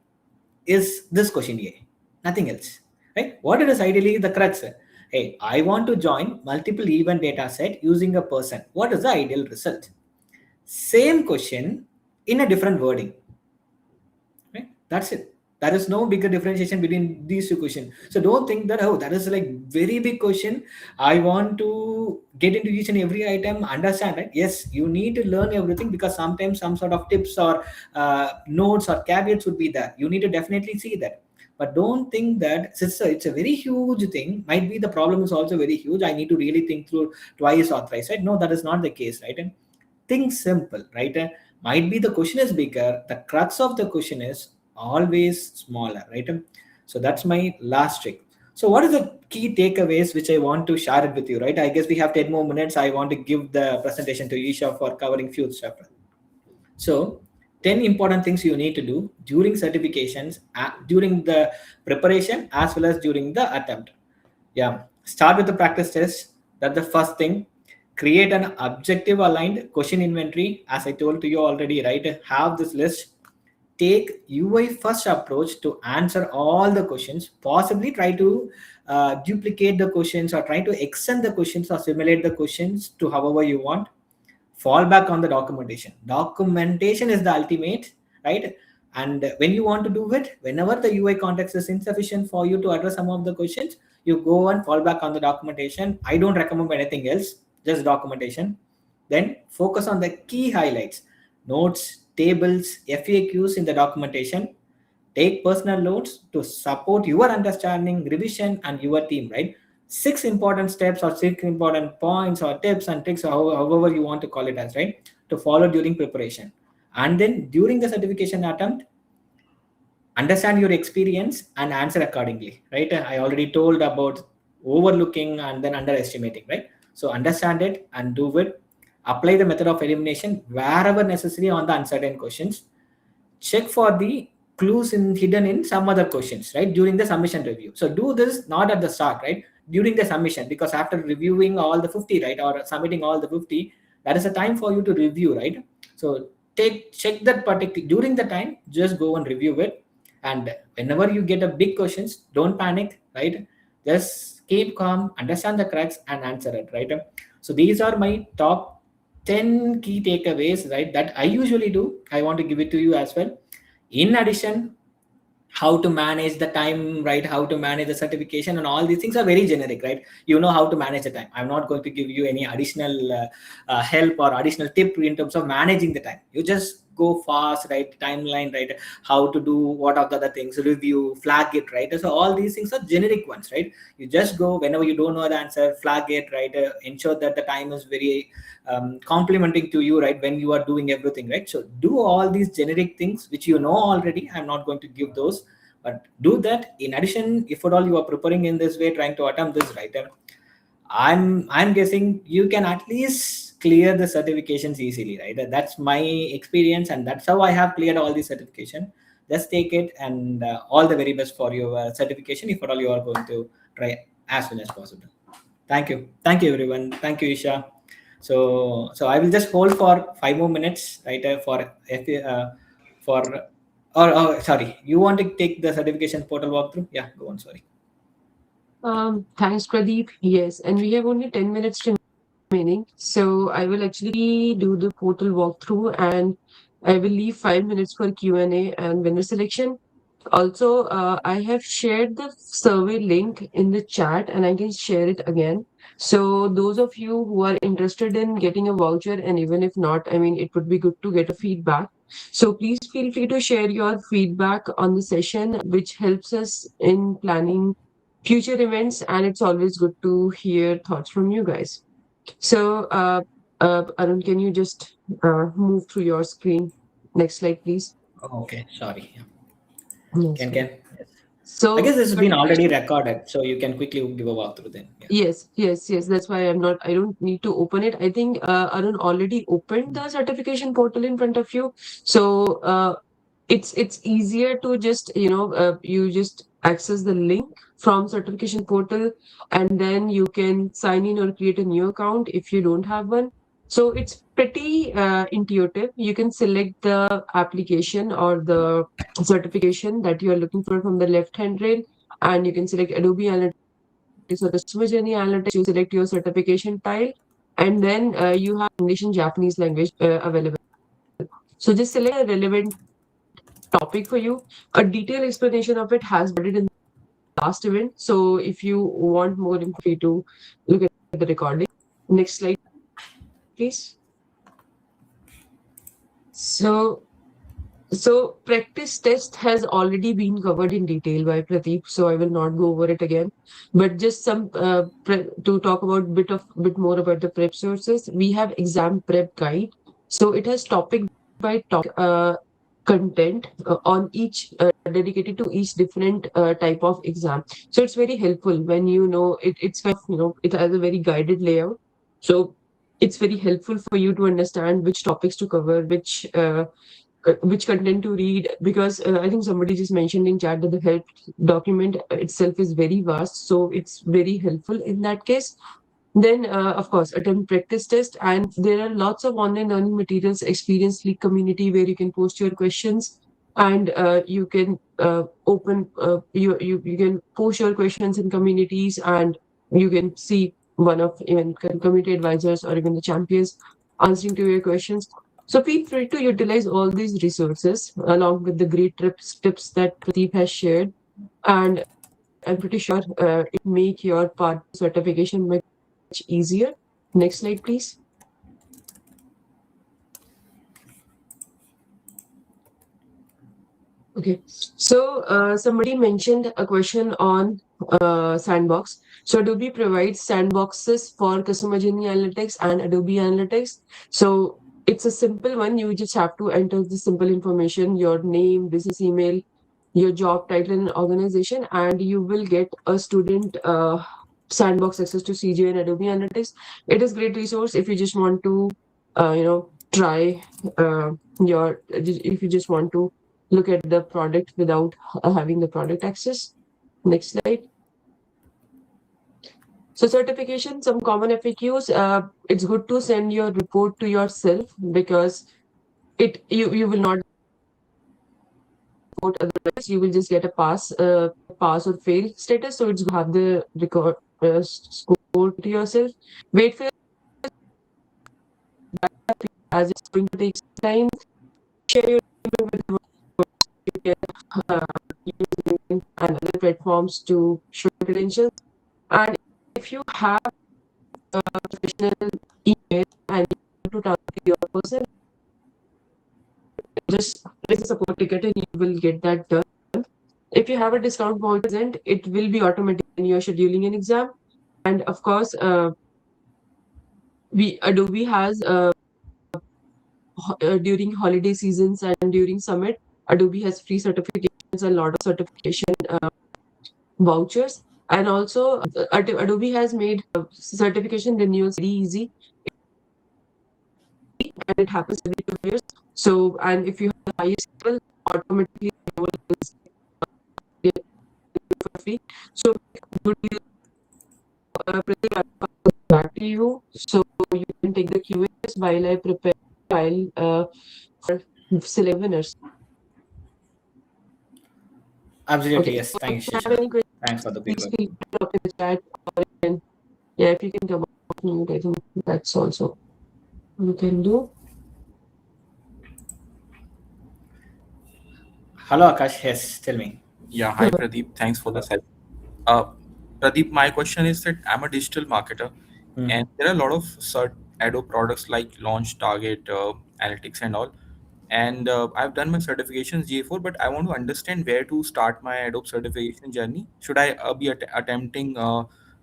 is this question A, nothing else, right? What it is ideally the crux. Hey, I want to join multiple event data set using a person. What is the ideal result? Same question in a different wording, right? That's it. There is no bigger differentiation between these two questions. So don't think that, oh, that is like very big question, I want to get into each and every item, understand, right? Yes, you need to learn everything, because sometimes some sort of tips or notes or caveats would be there. You need to definitely see that. But don't think that since it's a very huge thing, might be the problem is also very huge, I need to really think through twice or thrice, right? No, that is not the case, right? And think simple, right? Might be the question is bigger, the crux of the question is always smaller, right? So that's my last trick. So what is the key takeaways which I want to share it with you, right? I guess we have 10 more minutes. I want to give the presentation to Isha for covering few stuff. So 10 important things you need to do during certifications, during the preparation, as well as during the attempt. Yeah, start with the practice test. That's the first thing. Create an objective aligned question inventory. As I told to you already, right? Have this list. Take UI first approach to answer all the questions. Possibly try to duplicate the questions, or try to extend the questions, or simulate the questions to however you want. Fall back on the documentation is the ultimate, right? And when you want to do it, whenever the UI context is insufficient for you to address some of the questions, you go and fall back on the documentation. I don't recommend anything else, just documentation. Then focus on the key highlights, notes, tables, FAQs in the documentation. Take personal notes to support your understanding, revision, and your team, right? 6 important steps, or 6 important points, or tips and tricks, or however you want to call it as, right, to follow during preparation. And then during the certification attempt, understand your experience and answer accordingly, right? I already told about overlooking and then underestimating, right? So understand it and do it. Apply the method of elimination wherever necessary on the uncertain questions. Check for the clues hidden in some other questions, right, during the submission review. So do this not at the start, right, during the submission, because after reviewing all the 50, right, or submitting all the 50, that is a time for you to review, right? So check that particular during the time, just go and review it. And whenever you get a big questions, don't panic, right? Just keep calm, understand the crux, and answer it, right? So these are my top 10 key takeaways, right, that I usually do. I want to give it to you as well. In addition, how to manage the time, right, how to manage the certification, and all these things are very generic, right? You know how to manage the time. I'm not going to give you any additional help or additional tip in terms of managing the time. You just go fast, right? Timeline, right? How to do what are the other things, review, flag it, right? So all these things are generic ones, right? You just go whenever you don't know the answer, flag it, right? Ensure that the time is very complementing to you, right? When you are doing everything, right? So do all these generic things which you know already. I'm not going to give those, but do that. In addition, if at all you are preparing in this way, trying to attempt this, right? I'm guessing you can at least clear the certifications easily, right? That's my experience, and that's how I have cleared all the certification. Just take it, and all the very best for your certification. If at all you are going to try as soon as possible. Thank you, everyone. Thank you, Isha. So I will just hold for 5 more minutes, right? For or sorry, you want to take the certification portal walkthrough? Yeah, go on. Sorry. Thanks, Pradeep. Yes, and we have only 10 minutes remaining. So I will actually do the portal walkthrough, and I will leave 5 minutes for Q&A and winner selection. Also, I have shared the survey link in the chat, and I can share it again. So those of you who are interested in getting a voucher, and even if not, I mean, it would be good to get a feedback. So please feel free to share your feedback on the session, which helps us in planning future events, and it's always good to hear thoughts from you guys. So, Arun, can you just move through your screen? Next slide, please. Okay, sorry. Yeah. Yes, Can sir. can. I So, guess this has been already certification. recorded, so you can quickly give a walkthrough then. Yeah. Yes. That's why I don't need to open it. I think Arun already opened the certification portal in front of you. So, it's easier to just, you just access the link from certification portal, and then you can sign in or create a new account if you don't have one. So it's pretty intuitive. You can select the application or the certification that you are looking for from the left hand rail, and you can select Adobe Analytics or Customer Journey Analytics. You select your certification tile, and then you have English and Japanese language available. So just select a relevant topic for you. A detailed explanation of it has been added in the last event. So if you want more info to look at the recording. Next slide, please. So practice test has already been covered in detail by Pradeep, so I will not go over it again. But just some to talk about bit more about the prep sources. We have exam prep guide. So it has topic by topic content on each dedicated to each different type of exam. So it's very helpful when you know it. It's kind of, it has a very guided layout. So it's very helpful for you to understand which topics to cover, which content to read, because I think somebody just mentioned in chat that the help document itself is very vast, so it's very helpful in that case. Then, of course, attempt practice test, and there are lots of online learning materials, experience league community where you can post your questions, and you can you can post your questions in communities, and you can see one of even community advisors or even the champions answering to your questions. So feel free to utilize all these resources along with the great tips that Pradeep has shared, and I'm pretty sure it make your part certification much easier. Next slide, please. Okay, so somebody mentioned a question on Sandbox. So Adobe provides sandboxes for customer journey analytics and Adobe Analytics. So it's a simple one. You just have to enter the simple information, your name, business email, your job title and organization, and you will get a student sandbox access to CJ and Adobe Analytics. It is great resource if you just want to, try if you just want to look at the product without having the product access. Next slide. So certification, some common FAQs. It's good to send your report to yourself because you will not report, otherwise you will just get a pass or fail status. So it's good to have the record score to yourself. Wait for as it's going to take time. Share your with uh, using and other platforms to show credentials. And if you have a professional email and you want to target your person, just press the support ticket and you will get that done. If you have a discount voucher present, it will be automatic when you are scheduling an exam. And of course, Adobe has during holiday seasons and during summit, Adobe has free certifications and a lot of certification vouchers. And also, Adobe has made certification renewals very easy, and it happens every 2 years. So, and if you have the highest level, automatically renewal is for free. So, would you Pratik, I'll pass it back to you, so you can take the Q&As while I prepare file for select winners. Absolutely, Okay. yes. So Thank you, if you have Shisha. any questions, Thanks for the please feedback. feel free to drop in the chat, or yeah, if you can come up mute, I think that's also you can do. Hello, Akash. Yes, tell me. Yeah, hi Pradeep. Thanks for the session. Uh, Pradeep, my question is that I'm a digital marketer, Hmm. and there are a lot of Adobe products like Launch, Target, Analytics, and all. And I've done my certifications GA4, but I want to understand where to start my Adobe certification journey. Should I be attempting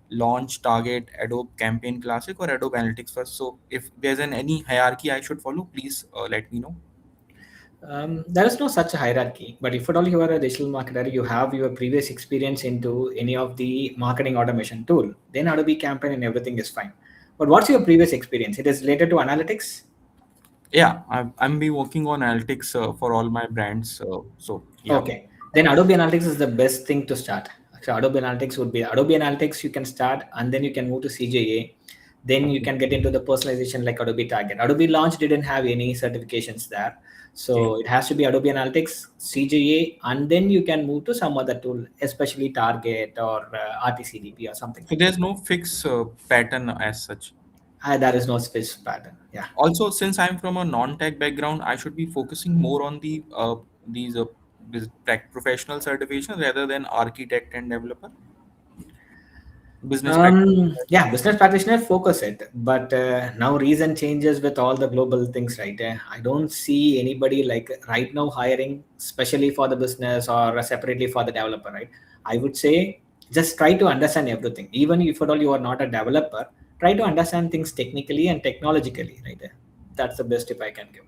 Launch, Target, Adobe Campaign Classic, or Adobe Analytics first? So if there's any hierarchy I should follow, please let me know. There is no such hierarchy, but if at all you are a digital marketer, you have your previous experience into any of the marketing automation tool, then Adobe Campaign and everything is fine. But what's your previous experience? It is related to analytics? Yeah, I'm be working on analytics for all my brands. So yeah. Okay, then Adobe Analytics is the best thing to start. So Adobe Analytics would be Adobe Analytics. You can start and then you can move to CJA. Then you Okay. can get into the personalization like Adobe Target. Adobe Launch didn't have any certifications there, Okay. so it has to be Adobe Analytics, CJA, and then you can move to some other tool, especially Target or RTCDP or something So like that. there's no fixed pattern as such. There is no specific pattern. Yeah. Also, since I'm from a non-tech background, I should be focusing more on these professional certifications rather than architect and developer, business practitioner. Yeah, business practitioner focus it, but now recent changes with all the global things, right? I don't see anybody like right now hiring, especially for the business or separately for the developer, right? I would say just try to understand everything. Even if at all you are not a developer, try to understand things technically and technologically, right? That's the best tip I can give.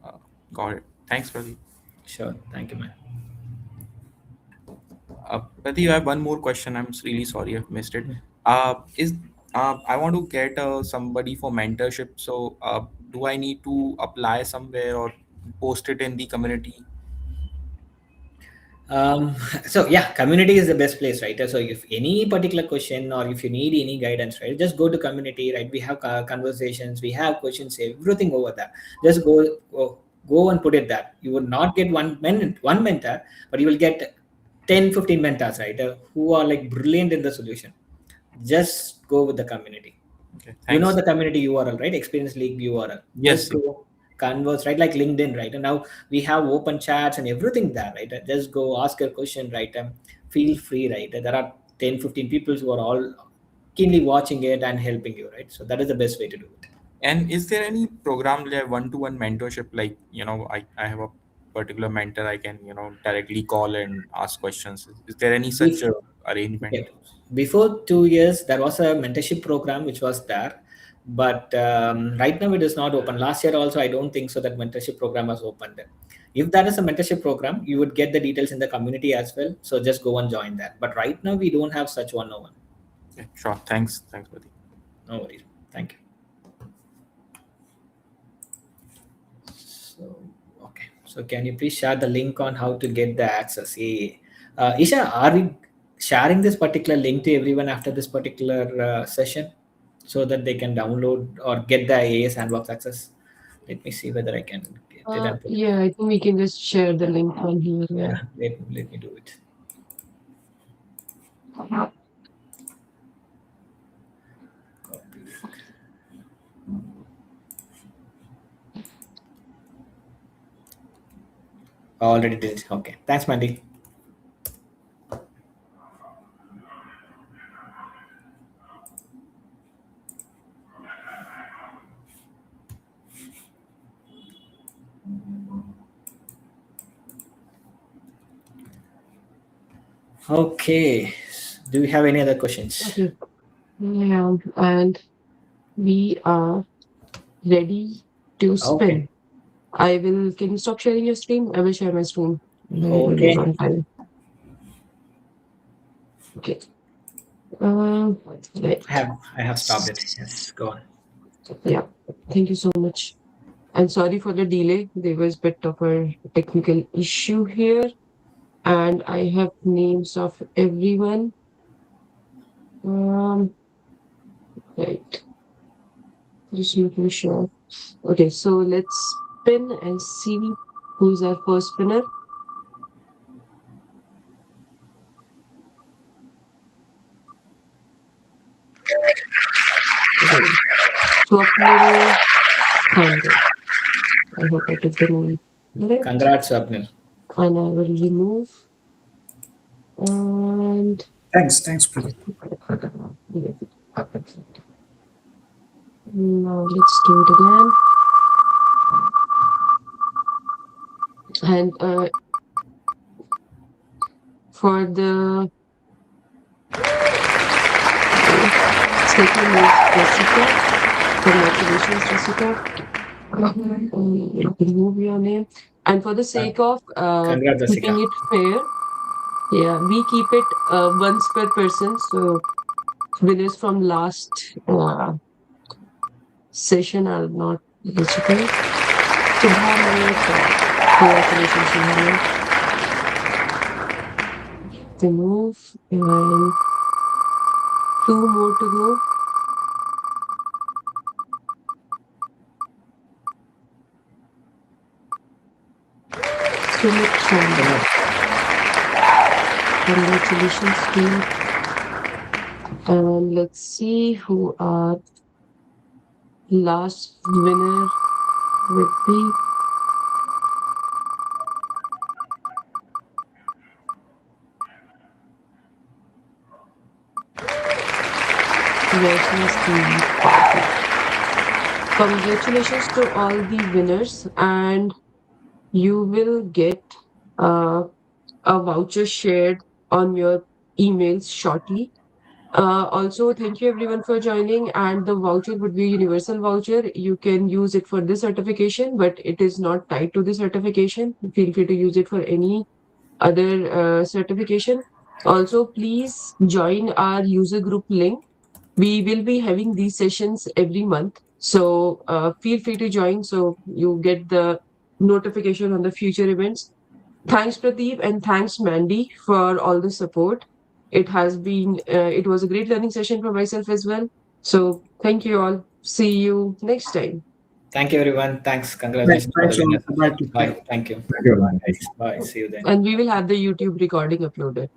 Uh, Got it. Thanks, Pradeep. Sure, thank you, man. Pradeep, I have one more question. I'm really sorry I've missed it. Is I want to get somebody for mentorship. So, do I need to apply somewhere or post it in the community? um, so yeah, community is the best place, right? So if any particular question or if you need any guidance, right, just go to community, right? We have conversations, we have questions, everything over there. Just go and put it there. You will not get one mentor, but you will get 10, 15 mentors, right, who are like brilliant in the solution. Just go with the community. Okay, You know thanks. the community URL, right? Experience League URL. Yes. Just go converse, right? Like LinkedIn, right? And now we have open chats and everything there, right? Just go ask your question, right? Feel free, right? There are 10, 15 people who are all keenly watching it and helping you, right? So that is the best way to do it. And is there any program like one-to-one mentorship? Like, I have a particular mentor I can, directly call and ask questions. Is there any such Bef- arrangement? okay. Before 2 years, there was a mentorship program which was there, but right now it is not open. Last year also, I don't think so that mentorship program was opened. If that is a mentorship program, you would get the details in the community as well. So just go and join that. But right now, we don't have such one-on-one. Okay, sure. Thanks, buddy. No worries. Thank you. So, okay. So can you please share the link on how to get the access? Isha, are we sharing this particular link to everyone after this particular session so that they can download or get the AAS Sandbox access? Let me see whether I can get it and put it. Yeah, I think we can just share the link from here. Yeah. Yeah, let me do it. Copy link. Already did. Okay. Thanks, Mandy. Okay. Do you have any other questions? Okay. Yeah, and we are ready to Okay. spin. Can you stop sharing your screen? I will share my screen. Very, very Okay. on time. Okay. Um, right. I have stopped it. Yes. Go on. Yeah. Thank you so much. And sorry for the delay. There was a bit of a technical issue here. And I have names of everyone. Um, right. Just making sure. Okay, so let's spin and see who's our first spinner. Okay. Swapnil Khandre. I hope I took the name correct. Congrats, Swapnil. And I will remove. And Thanks, Pradeep. now let's do it again. And for the second is Jessica. Congratulations, Jessica. Remove your name. And for the sake of Congrats, Jessica. keeping it fair, yeah, we keep it once per person. So winners from last session are not eligible. Subha Malhotra. Congratulations, Subha. Remove and two more to go. Sumit Chandra. Congratulations, Sumit. And let's see who our last winner would be. Vaishnav Party. Congratulations to all the winners, and you will get uh, a voucher shared on your emails shortly. Also, thank you everyone for joining. And the voucher would be a universal voucher. You can use it for this certification, but it is not tied to the certification. Feel free to use it for any other certification. Also, please join our user group link. We will be having these sessions every month. So feel free to join so you get the notification on the future events. Thanks, Pradeep, and thanks, Mandy, for all the support. It was a great learning session for myself as well. So thank you all. See you next time. Thank you, everyone. Thanks. Thanks, Congratulations for the thanks all. winners. Bye. Take care. Bye. Thank you. Thank you, man. Bye. See you then. And we will have the YouTube recording uploaded.